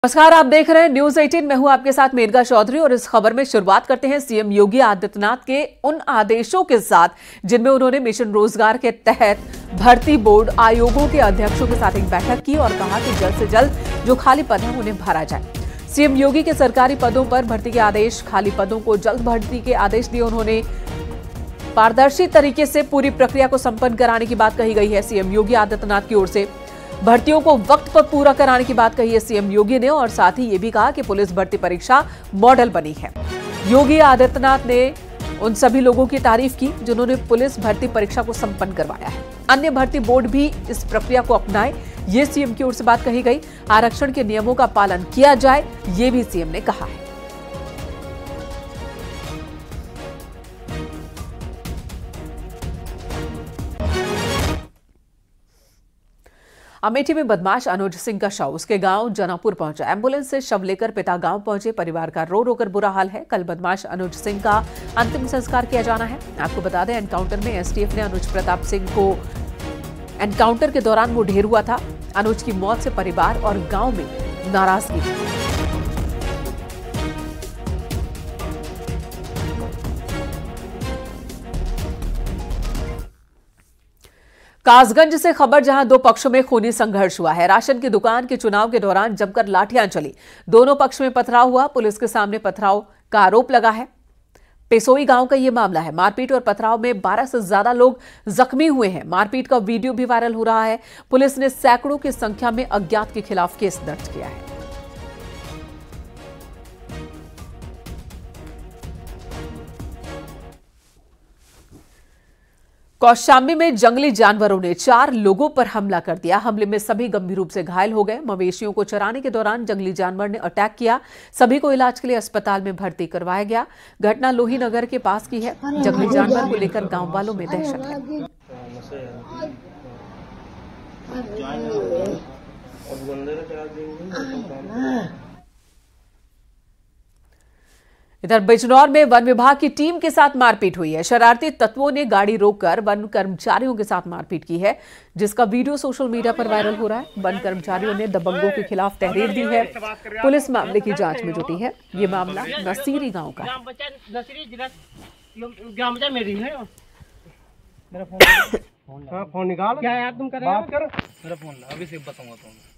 नमस्कार, आप देख रहे हैं न्यूज 18। मैं हूं आपके साथ मेनका चौधरी और इस खबर में शुरुआत करते हैं सीएम योगी आदित्यनाथ के उन आदेशों के साथ जिनमें उन्होंने मिशन रोजगार के तहत भर्ती बोर्ड आयोगों के अध्यक्षों के साथ एक बैठक की और कहा कि जल्द से जल्द जो खाली पद हैं उन्हें भरा जाए। सीएम योगी के सरकारी पदों पर भर्ती के आदेश, खाली पदों को जल्द भर्ती के आदेश दिए। उन्होंने पारदर्शी तरीके से पूरी प्रक्रिया को संपन्न कराने की बात कही गई है सीएम योगी आदित्यनाथ की ओर से। भर्तियों को वक्त पर पूरा कराने की बात कही है सीएम योगी ने और साथ ही ये भी कहा कि पुलिस भर्ती परीक्षा मॉडल बनी है। योगी आदित्यनाथ ने उन सभी लोगों की तारीफ की जिन्होंने पुलिस भर्ती परीक्षा को संपन्न करवाया है। अन्य भर्ती बोर्ड भी इस प्रक्रिया को अपनाए, ये सीएम की ओर से बात कही गई। आरक्षण के नियमों का पालन किया जाए, ये भी सीएम ने कहा है। अमेठी में बदमाश अनुज सिंह का शव उसके गांव जनापुर पहुंचा। एम्बुलेंस से शव लेकर पिता गांव पहुंचे। परिवार का रो रो कर बुरा हाल है। कल बदमाश अनुज सिंह का अंतिम संस्कार किया जाना है। आपको बता दें, एनकाउंटर में एसटीएफ ने अनुज प्रताप सिंह को एनकाउंटर के दौरान वो ढेर हुआ था। अनुज की मौत से परिवार और गांव में नाराजगी थी। कासगंज से खबर, जहां दो पक्षों में खूनी संघर्ष हुआ है। राशन की दुकान के चुनाव के दौरान जमकर लाठियां चली। दोनों पक्ष में पथराव हुआ। पुलिस के सामने पथराव का आरोप लगा है। पेसोई गांव का यह मामला है। मारपीट और पथराव में 12 से ज्यादा लोग जख्मी हुए हैं। मारपीट का वीडियो भी वायरल हो रहा है। पुलिस ने सैकड़ों की संख्या में अज्ञात के खिलाफ केस दर्ज किया है। कौशाम्बी में जंगली जानवरों ने 4 लोगों पर हमला कर दिया। हमले में सभी गंभीर रूप से घायल हो गए। मवेशियों को चराने के दौरान जंगली जानवर ने अटैक किया। सभी को इलाज के लिए अस्पताल में भर्ती करवाया गया। घटना लोही नगर के पास की है। जंगली जानवर को लेकर गांव वालों में दहशत है। इधर बिजनौर में वन विभाग की टीम के साथ मारपीट हुई है। शरारती तत्वों ने गाड़ी रोककर वन कर्मचारियों के साथ मारपीट की है, जिसका वीडियो सोशल मीडिया पर वायरल हो रहा है। वन कर्मचारियों ने दबंगों के खिलाफ तहरीर दी है। पुलिस मामले की जांच में जुटी है। ये मामला नसीरी गांव का है। फोन निकाल, क्या यार तुम कर रहे हो? बात कर, मेरा फोन ला, अभी से बताऊंगा तुम्हें।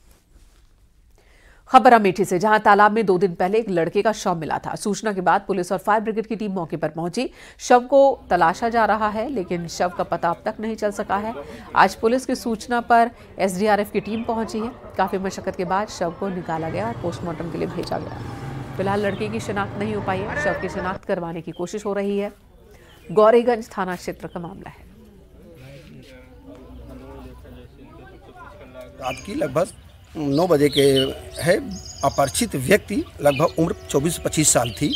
खबर अमेठी से, जहां तालाब में 2 दिन पहले एक लड़के का शव मिला था। सूचना के बाद पुलिस और फायर ब्रिगेड की टीम मौके पर पहुंची। शव को तलाशा जा रहा है, लेकिन शव का पता अब तक नहीं चल सका है। आज पुलिस की सूचना पर एसडीआरएफ की टीम पहुंची है। काफी मशक्कत के बाद शव को निकाला गया और पोस्टमार्टम के लिए भेजा गया। फिलहाल लड़के की शिनाख्त नहीं हो पाई है। शव की शिनाख्त करवाने की कोशिश हो रही है। गौरीगंज थाना क्षेत्र का मामला है। रात की लगभग 9 बजे के है। अपरिचित व्यक्ति, लगभग उम्र 24-25 साल थी,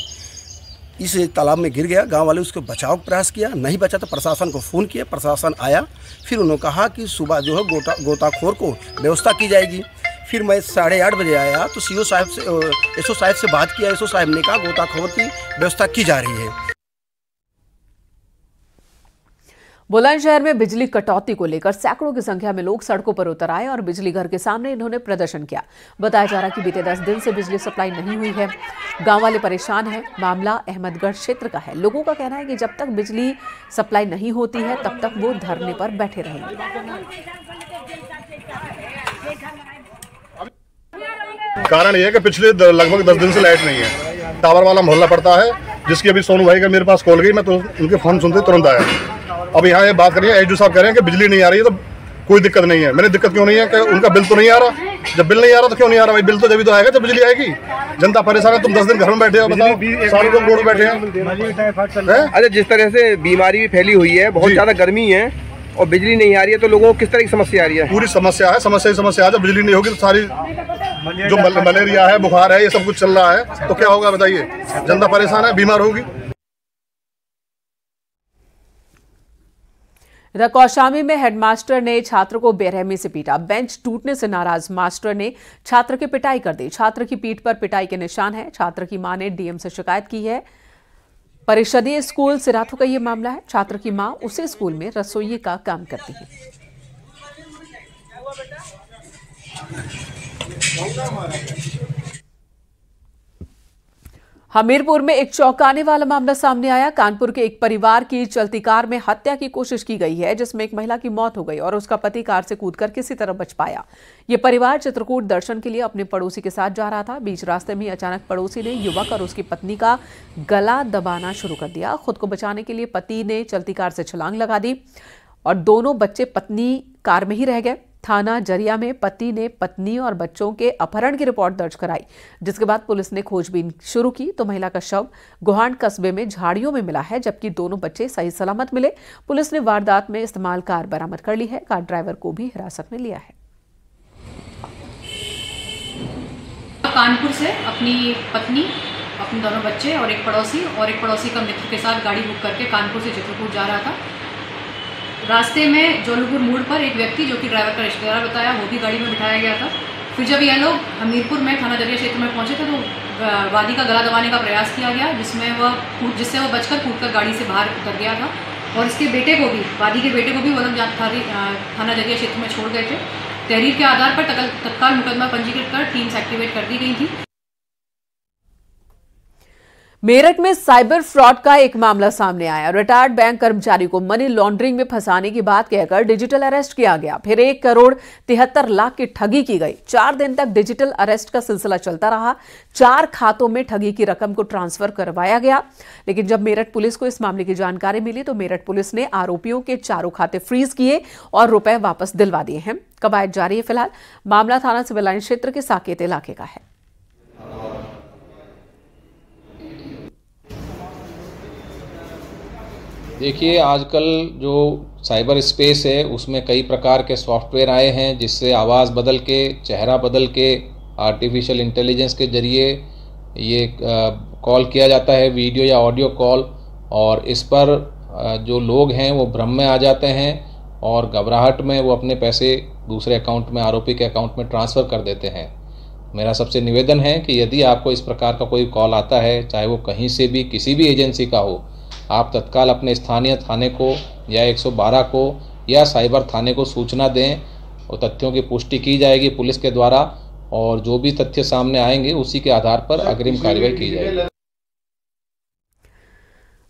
इस तालाब में गिर गया। गांव वाले उसको बचाव का प्रयास किया, नहीं बचा तो प्रशासन को फ़ोन किया। प्रशासन आया, फिर उन्होंने कहा कि सुबह जो है गोताखोर को व्यवस्था की जाएगी। फिर मैं 8:30 बजे आया तो एसओ साहब से बात किया। एसओ साहब ने कहा गोताखोर की व्यवस्था की जा रही है। बुलंदशहर में बिजली कटौती को लेकर सैकड़ों की संख्या में लोग सड़कों पर उतर आए और बिजली घर के सामने इन्होंने प्रदर्शन किया। बताया जा रहा कि बीते 10 दिन से बिजली सप्लाई नहीं हुई है। गांव वाले परेशान हैं। मामला अहमदगढ़ क्षेत्र का है। लोगों का कहना है कि जब तक बिजली सप्लाई नहीं होती है तब तक वो धरने पर बैठे रहेंगे। कारण यह है कि पिछले लगभग 10 दिन से लाइट नहीं है। टावर वाला मोहल्ला पड़ता है, जिसकी अभी सोनू भाई का मेरे पास कॉल गई, मैं तो उनके फोन सुनते तुरंत आया। अब यहाँ ये बात करिए, एसडीओ साहब कह रहे हैं कि बिजली नहीं आ रही है, तो कोई दिक्कत नहीं है। मैंने दिक्कत क्यों नहीं है कि उनका बिल तो नहीं आ रहा। जब बिल नहीं आ रहा तो क्यों नहीं आ रहा भाई? बिल तो जब भी तो आएगा जब बिजली आएगी। जनता परेशान है। तुम 10 दिन घर में बैठे हो, बताओ, सारे लोग रोड बैठे हैं। अरे जिस तरह से बीमारी भी फैली हुई है, बहुत ज्यादा गर्मी है और बिजली नहीं आ रही है, तो लोगों को किस तरह की समस्या आ रही है? पूरी समस्या है, समस्या ही समस्या है। जब बिजली नहीं होगी तो सारी जो मलेरिया है, बुखार है, ये सब कुछ चल रहा है, तो क्या होगा बताइए? जनता परेशान है, बीमार होगी। इधर कौशाम्बी में हेडमास्टर ने छात्र को बेरहमी से पीटा। बेंच टूटने से नाराज मास्टर ने छात्र की पिटाई कर दी। छात्र की पीठ पर पिटाई के निशान है। छात्र की मां ने डीएम से शिकायत की है। परिषदीय स्कूल सिराथू का यह मामला है। छात्र की मां उसी स्कूल में रसोई का काम करती है। हमीरपुर में एक चौंकाने वाला मामला सामने आया। कानपुर के एक परिवार की चलती कार में हत्या की कोशिश की गई है, जिसमें एक महिला की मौत हो गई और उसका पति कार से कूदकर किसी तरह बच पाया। ये परिवार चित्रकूट दर्शन के लिए अपने पड़ोसी के साथ जा रहा था। बीच रास्ते में अचानक पड़ोसी ने युवक और उसकी पत्नी का गला दबाना शुरू कर दिया। खुद को बचाने के लिए पति ने चलती कार से छलांग लगा दी और दोनों बच्चे पत्नी कार में ही रह गए। थाना जरिया में पति ने पत्नी और बच्चों के अपहरण की रिपोर्ट दर्ज कराई, जिसके बाद पुलिस ने खोजबीन शुरू की तो महिला का शव गोहांड कस्बे में झाड़ियों में मिला है, जबकि दोनों बच्चे सही सलामत मिले। पुलिस ने वारदात में इस्तेमाल कार बरामद कर ली है। कार ड्राइवर को भी हिरासत में लिया है। कानपुर से अपनी पत्नी, अपने दोनों बच्चे और एक पड़ोसी का मित्र के साथ गाड़ी बुक करके कानपुर से चित्रकूट जा रहा था। रास्ते में जोलपुर मोड़ पर एक व्यक्ति, जो कि ड्राइवर का रिश्तेदार बताया, वो भी गाड़ी में बिठाया गया था। फिर जब यह लोग हमीरपुर में थाना जरिया क्षेत्र में पहुंचे थे तो वादी का गला दबाने का प्रयास किया गया, जिससे वह बचकर कूदकर गाड़ी से बाहर उतर गया था और इसके बेटे को भी, वादी के बेटे को भी वो लोग थाना जरिया क्षेत्र में छोड़ गए थे। तहरीर के आधार पर तत्काल मुकदमा पंजीकृत कर टीम्स एक्टिवेट कर दी गई थी। मेरठ में साइबर फ्रॉड का एक मामला सामने आया। रिटायर्ड बैंक कर्मचारी को मनी लॉन्ड्रिंग में फंसाने की बात कहकर डिजिटल अरेस्ट किया गया। फिर 1,73,00,000 की ठगी की गई। 4 दिन तक डिजिटल अरेस्ट का सिलसिला चलता रहा। 4 खातों में ठगी की रकम को ट्रांसफर करवाया गया। लेकिन जब मेरठ पुलिस को इस मामले की जानकारी मिली तो मेरठ पुलिस ने आरोपियों के चारों खाते फ्रीज किए और रुपए वापस दिलवा दिए हैं। कवायद जारी है। फिलहाल मामला थाना सिविल लाइन क्षेत्र के साकेत इलाके का है। देखिए, आजकल जो साइबर स्पेस है उसमें कई प्रकार के सॉफ्टवेयर आए हैं, जिससे आवाज़ बदल के, चेहरा बदल के, आर्टिफिशियल इंटेलिजेंस के ज़रिए ये कॉल किया जाता है, वीडियो या ऑडियो कॉल। और इस पर जो लोग हैं वो भ्रम में आ जाते हैं और घबराहट में वो अपने पैसे दूसरे अकाउंट में, आरोपी के अकाउंट में ट्रांसफ़र कर देते हैं। मेरा सबसे निवेदन है कि यदि आपको इस प्रकार का कोई कॉल आता है, चाहे वो कहीं से भी, किसी भी एजेंसी का हो, आप तत्काल अपने स्थानीय थाने को या 112 को या साइबर थाने को सूचना दें और तथ्यों की पुष्टि की जाएगी पुलिस के द्वारा और जो भी तथ्य सामने आएंगे उसी के आधार पर अग्रिम कार्रवाई की जाएगी।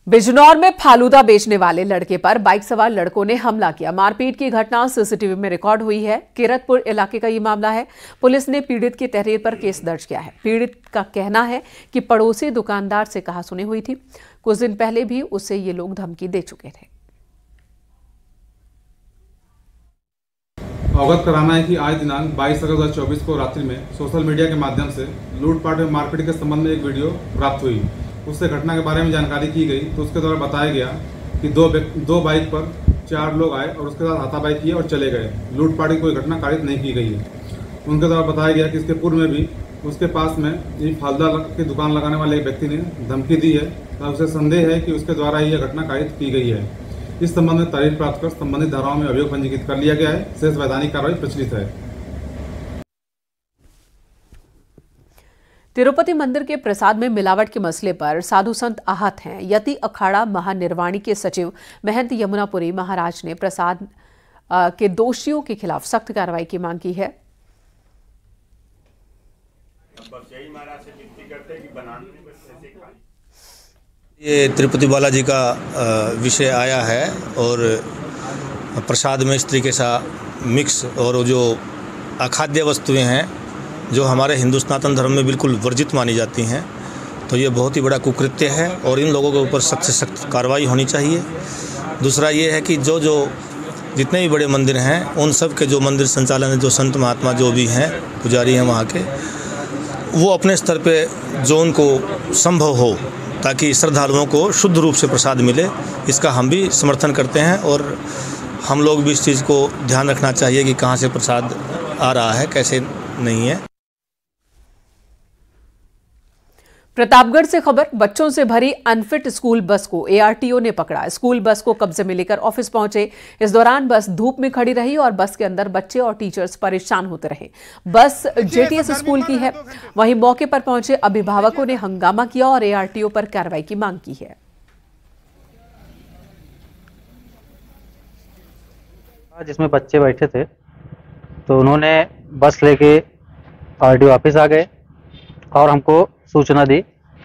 बिजनौर में फालूदा बेचने वाले लड़के पर बाइक सवार लड़कों ने हमला किया। मारपीट की घटना सीसीटीवी में रिकॉर्ड हुई है। किरतपुर इलाके का ये मामला है। पुलिस ने पीड़ित की तहरीर पर केस दर्ज किया है। पीड़ित का कहना है कि पड़ोसी दुकानदार से कहासुनी हुई थी। कुछ दिन पहले भी उसे ये लोग धमकी दे चुके थे। अवगत कराना है कि आज दिनांक 22 अगस्त 2024 को रात्रि में सोशल मीडिया के माध्यम से लूटपाट और मारपीट के संबंध में एक वीडियो प्राप्त हुई। उससे घटना के बारे में जानकारी की गई तो उसके द्वारा बताया गया कि दो बाइक पर 4 लोग आए और उसके साथ हाथापाई किए और चले गए। लूटपाट की कोई घटना कारित नहीं की गई है। उनके द्वारा बताया गया कि इसके पूर्व में भी उसके पास में ये फालूदा की दुकान लगाने वाले एक व्यक्ति ने धमकी दी है और उसे संदेह है कि उसके द्वारा यह घटना कारित की गई है। इस संबंध में तहरीर प्राप्त कर संबंधित धाराओं में अभियोग पंजीकृत कर लिया गया है। शेष वैधानिक कार्रवाई प्रचलित है। तिरुपति मंदिर के प्रसाद में मिलावट के मसले पर साधु संत आहत हैं। यति अखाड़ा महानिर्वाणी के सचिव महंत यमुनापुरी महाराज ने प्रसाद के दोषियों के खिलाफ सख्त कार्रवाई की मांग की है। ये तिरुपति बालाजी का विषय आया है और प्रसाद में इस तरीके सा मिक्स और जो अखाद्य वस्तुएं हैं जो हमारे हिंदू सनातन धर्म में बिल्कुल वर्जित मानी जाती हैं, तो ये बहुत ही बड़ा कुकृत्य है और इन लोगों के ऊपर सख्त से सख्त कार्रवाई होनी चाहिए। दूसरा ये है कि जो जितने भी बड़े मंदिर हैं उन सब के जो मंदिर संचालन, जो संत महात्मा जो भी हैं, पुजारी हैं वहाँ के, वो अपने स्तर पे जो उनको संभव हो ताकि श्रद्धालुओं को शुद्ध रूप से प्रसाद मिले, इसका हम भी समर्थन करते हैं और हम लोग भी इस चीज़ को ध्यान रखना चाहिए कि कहाँ से प्रसाद आ रहा है, कैसे नहीं है। प्रतापगढ़ से खबर, बच्चों से भरी अनफिट स्कूल बस को एआरटीओ ने पकड़ा। स्कूल बस को कब्जे में लेकर ऑफिस पहुंचे। इस दौरान बस धूप में खड़ी रही और बस के अंदर बच्चे और टीचर्स परेशान होते रहे। बस जेटीएस स्कूल की है। वहीं मौके पर पहुंचे अभिभावकों ने हंगामा किया और एआरटीओ पर कार्रवाई की मांग की है। जिसमें बच्चे बैठे थे तो उन्होंने बस लेके आरटीओ ऑफिस आ गए और हमको सूचना दी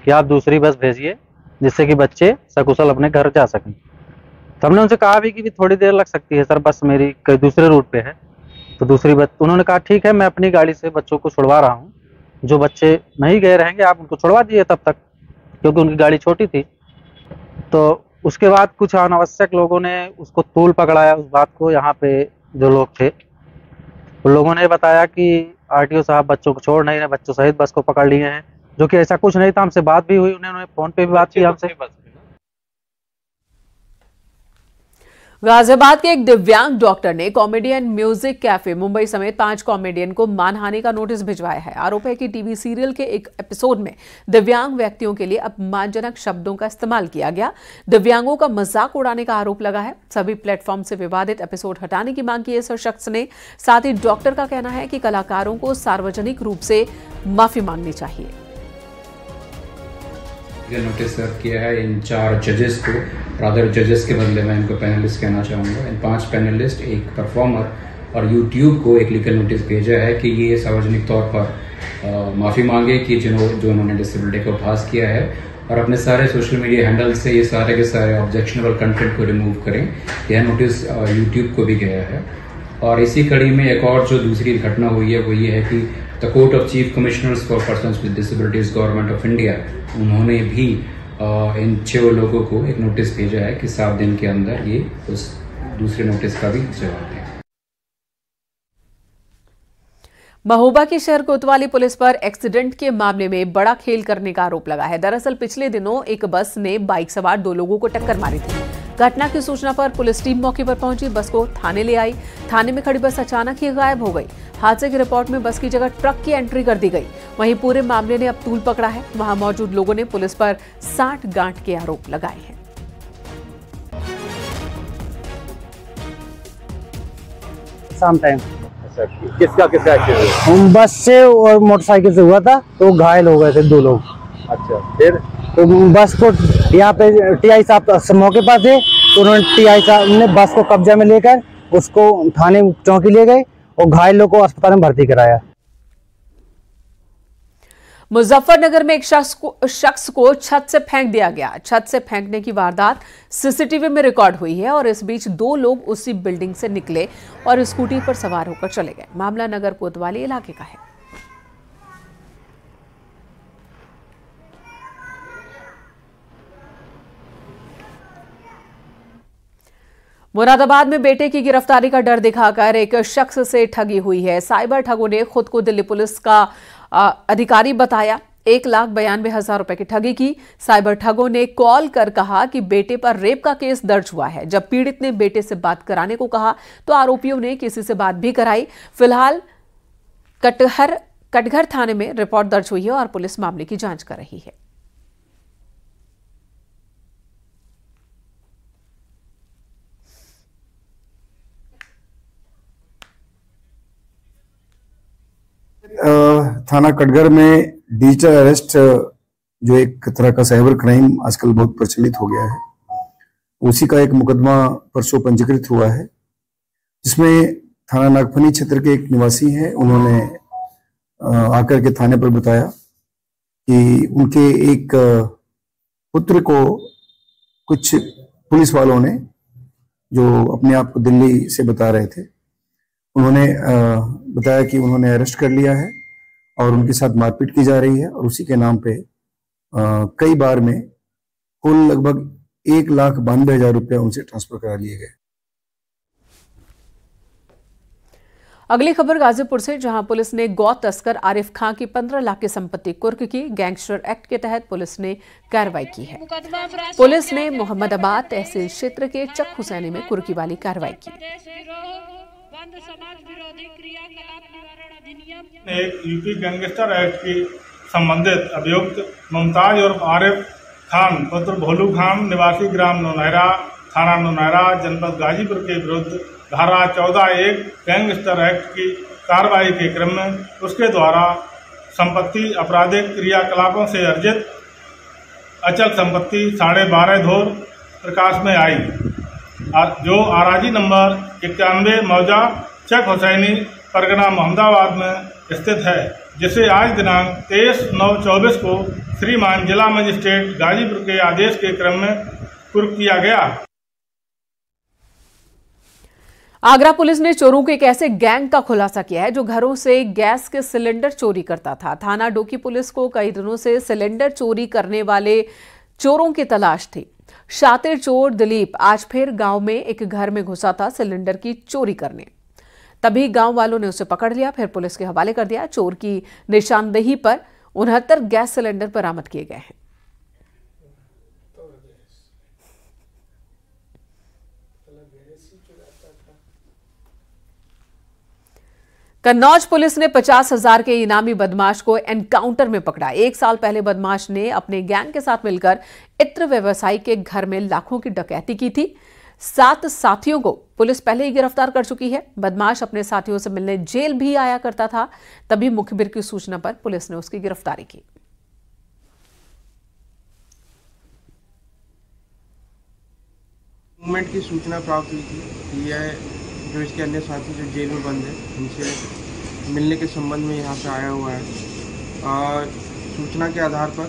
कि आप दूसरी बस भेजिए जिससे कि बच्चे सकुशल अपने घर जा सकें। तो हमने उनसे कहा भी कि थोड़ी देर लग सकती है सर, बस मेरी कहीं दूसरे रूट पे है। तो दूसरी बस उन्होंने कहा ठीक है, मैं अपनी गाड़ी से बच्चों को छुड़वा रहा हूँ, जो बच्चे नहीं गए रहेंगे आप उनको छुड़वा दीजिए तब तक, क्योंकि उनकी गाड़ी छोटी थी। तो उसके बाद कुछ अनावश्यक लोगों ने उसको तूल पकड़ाया उस बात को। यहाँ पे जो लोग थे उन लोगों ने बताया कि आरटीओ साहब बच्चों को छोड़ नहीं रहे, बच्चों सहित बस को पकड़ लिए हैं, जो कि ऐसा कुछ नहीं था। हमसे बात भी हुई, उन्होंने फोन पे भी बात की हमसे। गाजियाबाद के एक दिव्यांग डॉक्टर ने कॉमेडियन म्यूजिक कैफे मुंबई समेत 5 कॉमेडियन को मानहानि का नोटिस भिजवाया है। आरोप है कि टीवी सीरियल के एक एपिसोड में दिव्यांग व्यक्तियों के लिए अपमानजनक शब्दों का इस्तेमाल किया गया। दिव्यांगों का मजाक उड़ाने का आरोप लगा है। सभी प्लेटफॉर्म से विवादित एपिसोड हटाने की मांग की इस शख्स ने। साथ ही डॉक्टर का कहना है कि कलाकारों को सार्वजनिक रूप से माफी मांगनी चाहिए। नोटिस सर्व किया है इन 4 जजेस को, रादर जजेस के बदले मैं इनको पैनलिस्ट कहना चाहूँगा। इन 5 पैनलिस्ट, एक परफॉर्मर और यूट्यूब को एक लीगल नोटिस भेजा है कि ये सार्वजनिक तौर पर माफ़ी मांगे कि जो उन्होंने डिसेबिलिटी का उपहास किया है, और अपने सारे सोशल मीडिया हैंडल से ये सारे के सारे ऑब्जेक्शनेबल कंटेंट को रिमूव करें। यह नोटिस यूट्यूब को भी गया है। और इसी कड़ी में एक और जो दूसरी घटना हुई है वो ये है कि the court of chief commissioners for persons with disabilities government of India, उन्होंने भी इन 6 लोगों को एक नोटिस भेजा है कि 7 दिन के अंदर ये उस दूसरे नोटिस का भी जवाब दें। महोबा की शहर कोतवाली पुलिस पर एक्सीडेंट के मामले में बड़ा खेल करने का आरोप लगा है। दरअसल पिछले दिनों एक बस ने बाइक सवार 2 लोगों को टक्कर मारी थी। घटना की सूचना पर पुलिस टीम मौके पर पहुंची, बस को थाने ले आई। थाने में खड़ी बस अचानक ही गायब हो गई। हादसे की रिपोर्ट में बस की जगह ट्रक की एंट्री कर दी गई। वहीं पूरे मामले ने अब तूल पकड़ा है। वहां मौजूद लोगों ने पुलिस पर 60 गांठ के आरोप लगाए हैं। शाम टाइम किसका एक्सीडेंट? बस से और मोटरसाइकिल से हुआ था, तो घायल हो गए थे 2 लोग। अच्छा, फिर तो बस को यहाँ पे टीआई साहब मौके पर थे, तो उन्होंने टीआई साहब ने बस को कब्जा में लेकर उसको थाने चौकी ले गए और घायल लोग को अस्पताल में भर्ती कराया। मुजफ्फरनगर में एक शख्स को छत से फेंक दिया गया। छत से फेंकने की वारदात सीसीटीवी में रिकॉर्ड हुई है और इस बीच 2 लोग उसी बिल्डिंग से निकले और स्कूटी पर सवार होकर चले गए। मामला नगर कोतवाली इलाके का है। मुरादाबाद में बेटे की गिरफ्तारी का डर दिखाकर एक शख्स से ठगी हुई है। साइबर ठगों ने खुद को दिल्ली पुलिस का अधिकारी बताया। 1,92,000 रुपए की ठगी की। साइबर ठगों ने कॉल कर कहा कि बेटे पर रेप का केस दर्ज हुआ है। जब पीड़ित ने बेटे से बात कराने को कहा तो आरोपियों ने किसी से बात भी कराई। फिलहाल कटघर थाने में रिपोर्ट दर्ज हुई है और पुलिस मामले की जांच कर रही है। थाना कटघर में डिजिटल अरेस्ट, जो एक तरह का साइबर क्राइम आजकल बहुत प्रचलित हो गया है, उसी का एक मुकदमा परसों पंजीकृत हुआ है, जिसमें थाना नागफनी क्षेत्र के एक निवासी हैं। उन्होंने आकर के थाने पर बताया कि उनके एक पुत्र को कुछ पुलिस वालों ने, जो अपने आप को दिल्ली से बता रहे थे, उन्होंने बताया कि उन्होंने अरेस्ट कर लिया है और उनके साथ मारपीट की जा रही है और उसी के नाम पे कई बार में कुल लगभग 1,92,000 रुपये उनसे ट्रांसफर करा लिए गए। अगली खबर गाजीपुर से, जहां पुलिस ने गौ तस्कर आरिफ खां की 15 लाख की संपत्ति कुर्क की। गैंगस्टर एक्ट के तहत पुलिस ने कार्रवाई की है। पुलिस ने मोहम्मदाबाद तहसील क्षेत्र के चक हुसैनी में कुर्की वाली कार्रवाई की। एक यूपी गैंगस्टर एक्ट की संबंधित अभियुक्त मुमताज और आरिफ खान पुत्र भोलू खान निवासी ग्राम नौनहरा, थाना नौनहरा, जनपद गाजीपुर के विरुद्ध धारा 14(1) गैंगस्टर एक्ट की कार्रवाई के क्रम में उसके द्वारा संपत्ति आपराधिक क्रियाकलापों से अर्जित अचल संपत्ति 12.5 धोर प्रकाश में आई, जो आराजी नंबर 91 मौजा चक हुसैनी, परगना मोहम्मदाबाद में स्थित है। जिसे आज दिनांक 23/9/24 को श्रीमान जिला मजिस्ट्रेट गाजीपुर के आदेश के क्रम में कुर्क किया गया। आगरा पुलिस ने चोरों के एक ऐसे गैंग का खुलासा किया है जो घरों से गैस के सिलेंडर चोरी करता था। थाना डोकी पुलिस को कई दिनों से सिलेंडर चोरी करने वाले चोरों की तलाश थी। शातिर चोर दिलीप आज फिर गांव में एक घर में घुसा था सिलेंडर की चोरी करने। तभी गांव वालों ने उसे पकड़ लिया, फिर पुलिस के हवाले कर दिया। चोर की निशानदेही पर 69 गैस सिलेंडर बरामद किए गए हैं। कन्नौज पुलिस ने 50,000 के इनामी बदमाश को एनकाउंटर में पकड़ा। 1 साल पहले बदमाश ने अपने गैंग के साथ मिलकर इत्र व्यवसायी के घर में लाखों की डकैती की थी। 7 साथियों को पुलिस पहले ही गिरफ्तार कर चुकी है। बदमाश अपने साथियों से मिलने जेल भी आया करता था, तभी मुखबिर की सूचना पर पुलिस ने उसकी गिरफ्तारी की। मूवमेंट की सूचना प्राप्त हुई थी कि यह जो इसके अन्य साथी जो जेल में बंद है उनसे मिलने के संबंध में यहाँ पे आया हुआ है। सूचना के आधार पर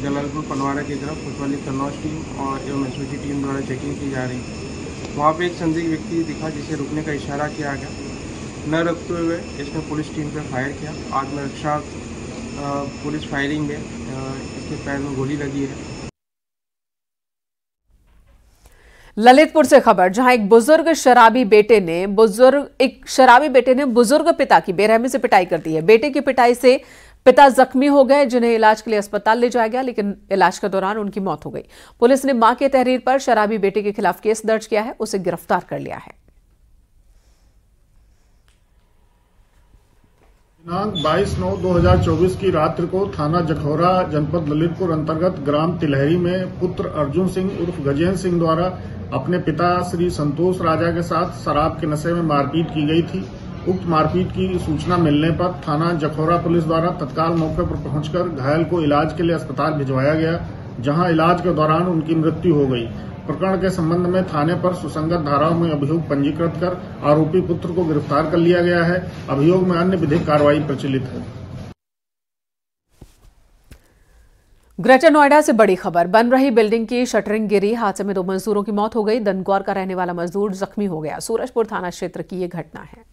जलालपुर पनवाड़ा की तरफ कोतवाली कन्नौज टीम और एवं एसओजी टीम द्वारा चेकिंग की जा रही थी। वहाँ पे एक संदिग्ध व्यक्ति दिखा जिसे रुकने का इशारा किया गया। न रुकते हुए इसने पुलिस टीम पर फायर किया। आत्मरक्षा पुलिस फायरिंग में इसके पैर में गोली लगी है। ललितपुर से खबर, जहां एक शराबी बेटे ने बुजुर्ग पिता की बेरहमी से पिटाई कर दी है। बेटे की पिटाई से पिता जख्मी हो गए, जिन्हें इलाज के लिए अस्पताल ले जाया गया, लेकिन इलाज के दौरान उनकी मौत हो गई। पुलिस ने मां के तहरीर पर शराबी बेटे के खिलाफ केस दर्ज किया है, उसे गिरफ्तार कर लिया है। दिनांक 22/9/2024 की रात्रि को थाना जखौरा जनपद ललितपुर अंतर्गत ग्राम तिलहरी में पुत्र अर्जुन सिंह उर्फ गजेंद्र सिंह द्वारा अपने पिता श्री संतोष राजा के साथ शराब के नशे में मारपीट की गई थी। उक्त मारपीट की सूचना मिलने पर थाना जखौरा पुलिस द्वारा तत्काल मौके पर पहुंचकर घायल को इलाज के लिए अस्पताल भिजवाया गया, जहां इलाज के दौरान उनकी मृत्यु हो गई। प्रकरण के संबंध में थाने पर सुसंगत धाराओं में अभियोग पंजीकृत कर आरोपी पुत्र को गिरफ्तार कर लिया गया है। अभियोग में अन्य विधिक कार्रवाई प्रचलित है। ग्रेटर नोएडा से बड़ी खबर, बन रही बिल्डिंग की शटरिंग गिरी, हादसे में 2 मजदूरों की मौत हो गई। दनकौर का रहने वाला मजदूर जख्मी हो गया। सूरजपुर थाना क्षेत्र की यह घटना है।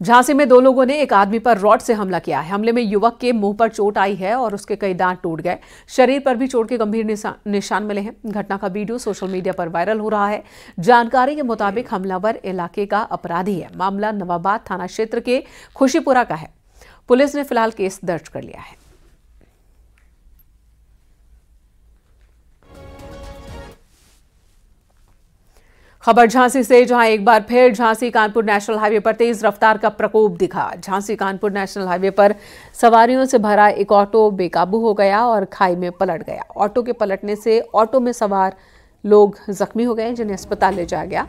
झांसी में 2 लोगों ने एक आदमी पर रॉड से हमला किया है। हमले में युवक के मुंह पर चोट आई है और उसके कई दांत टूट गए। शरीर पर भी चोट के गंभीर निशान मिले हैं। घटना का वीडियो सोशल मीडिया पर वायरल हो रहा है। जानकारी के मुताबिक हमलावर इलाके का अपराधी है। मामला नवाबाद थाना क्षेत्र के खुशीपुरा का है। पुलिस ने फिलहाल केस दर्ज कर लिया है। खबर झांसी से, जहां एक बार फिर झांसी कानपुर नेशनल हाईवे पर तेज रफ्तार का प्रकोप दिखा। झांसी कानपुर नेशनल हाईवे पर सवारियों से भरा एक ऑटो बेकाबू हो गया और खाई में पलट गया। ऑटो के पलटने से ऑटो में सवार लोग जख्मी हो गए, जिन्हें अस्पताल ले जाया गया।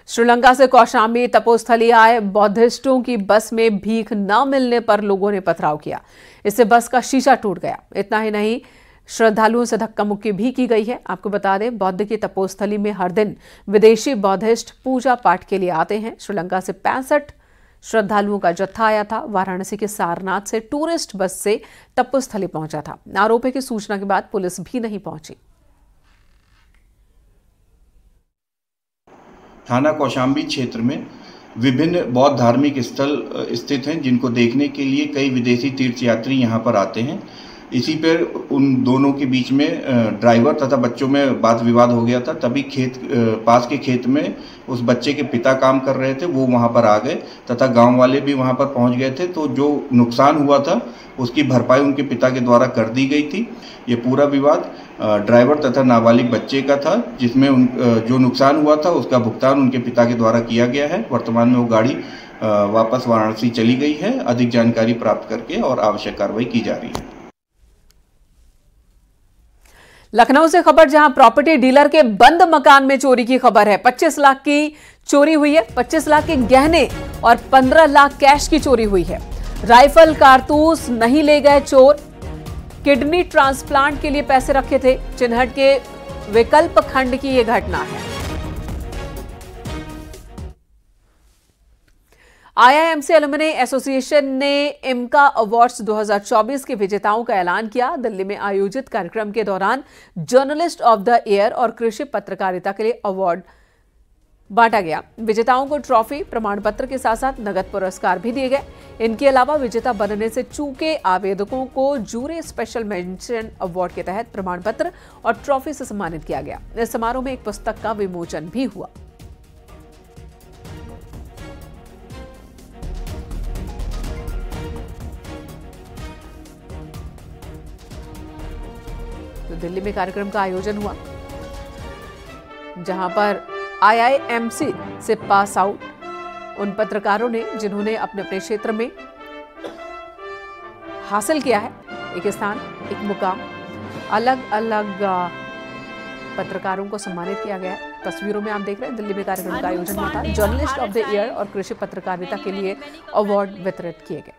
श्रीलंका से कौशाम्बी तपोस्थली आए बौद्धिस्टों की बस में भीख न मिलने पर लोगों ने पथराव किया। इससे बस का शीशा टूट गया। इतना ही नहीं, श्रद्धालुओं से धक्का मुक्की भी की गई है। आपको बता दें, बौद्ध की तपोस्थली में हर दिन विदेशी बौद्धिस्ट पूजा पाठ के लिए आते हैं। श्रीलंका से 65 श्रद्धालुओं का जत्था आया था। वाराणसी के सारनाथ से टूरिस्ट बस से तपोस्थली पहुंचा था। आरोपी की सूचना के बाद पुलिस भी नहीं पहुंची। थाना कौशाम्बी क्षेत्र में विभिन्न बौद्ध धार्मिक स्थल स्थित हैं, जिनको देखने के लिए कई विदेशी तीर्थयात्री यहाँ पर आते हैं। इसी पर उन दोनों के बीच में ड्राइवर तथा बच्चों में वाद विवाद हो गया था। तभी पास के खेत में उस बच्चे के पिता काम कर रहे थे, वो वहाँ पर आ गए तथा गांव वाले भी वहाँ पर पहुँच गए थे। तो जो नुकसान हुआ था उसकी भरपाई उनके पिता के द्वारा कर दी गई थी। ये पूरा विवाद ड्राइवर तथा नाबालिग बच्चे का था, जिसमें जो नुकसान हुआ था उसका भुगतान उनके पिता के द्वारा किया गया है। वर्तमान में वो गाड़ी वापस वाराणसी चली गई है। अधिक जानकारी प्राप्त करके और आवश्यक कार्रवाई की जा रही है। लखनऊ से खबर, जहां प्रॉपर्टी डीलर के बंद मकान में चोरी की खबर है। 25 लाख की चोरी हुई है। 25 लाख के गहने और 15 लाख कैश की चोरी हुई है। राइफल कारतूस नहीं ले गए चोर। किडनी ट्रांसप्लांट के लिए पैसे रखे थे। चिन्हट के विकल्प खंड की यह घटना है। आईआईएमसी एलुमनी एसोसिएशन ने इम्का अवार्ड्स 2024 के विजेताओं का ऐलान किया। दिल्ली में आयोजित कार्यक्रम के दौरान जर्नलिस्ट ऑफ द ईयर और कृषि पत्रकारिता के लिए अवार्ड बांटा गया। विजेताओं को ट्रॉफी, प्रमाण पत्र के साथ साथ नगद पुरस्कार भी दिए गए। इनके अलावा विजेता बनने से चूके आवेदकों को जूरी स्पेशल मेंशन अवार्ड के तहत प्रमाण पत्र और ट्रॉफी से सम्मानित किया गया। इस समारोह में एक पुस्तक का विमोचन भी हुआ। तो दिल्ली में कार्यक्रम का आयोजन हुआ, जहां पर आईआईएमसी से पास आउट उन पत्रकारों ने जिन्होंने अपने अपने क्षेत्र में हासिल किया है एक स्थान, एक मुकाम, अलग अलग पत्रकारों को सम्मानित किया गया है। तस्वीरों में आप देख रहे हैं दिल्ली में कार्यक्रम का आयोजन हुआ था। जर्नलिस्ट ऑफ द ईयर और कृषि पत्रकारिता के लिए अवार्ड वितरित किए गए।